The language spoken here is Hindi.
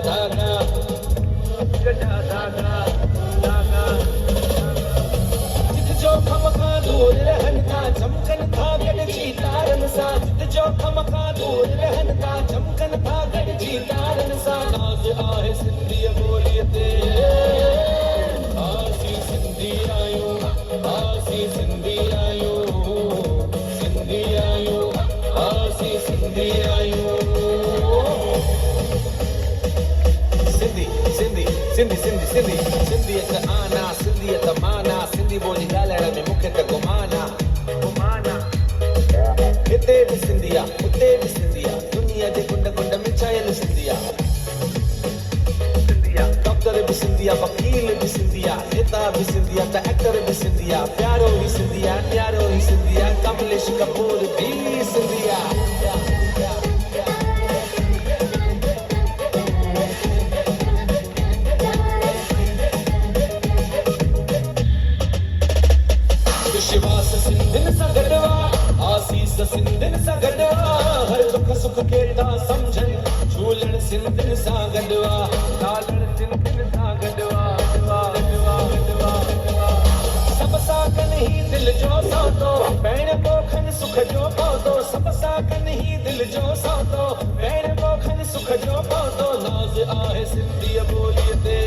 धागा कटा धागा धागा जित जो खमका दूर रहन का चमकन था गॾिजी तारन सां जित जो खमका दूर रहन का चमकन था गॾिजी तारन सां नाज़ आहे सिंधीअ ॿोलीअ ते आसी सिंधी आहियूं आसी सिंधी आहियूं सिंधी आहियूं आसी सिंधी आहियूं सिंधी सिंधी सिंधी सिंधी सिंधी सिंधियत आना सिंधियत माना सिंधी ॿोली ॻाल्हाइण में मूंखे त गुमाना गुमाना हिते बि सिंधी आहे हुते बि सिंधी आहे दुनिया जे कुंड कुंड में छायल सिंधी आहे डॉक्टर भी सिंधिया वकील भी सिंधिया नेता भी सिंधिया त एक्टर भी सिंधिया प्यारो ही सिंधिया प्यारो ही सिंधिया कमलेश कपूर भी सिंधिया विश्वास सिंधिन सां गॾवा आसीस सिंधिन सां गॾवा हर दुख सुख खे था समझन झूलण सिंधिन सां गॾवा लालण सिंधिन सां गॾवा सब सां कन्ही दिल जो सौदो भेण पोखन सुख जो पौधो सब सां कन्ही दिल जो सौदो भेण पोखन सुख जो पौधो नाज़ आहे सिंधीअ ॿोलीअ ते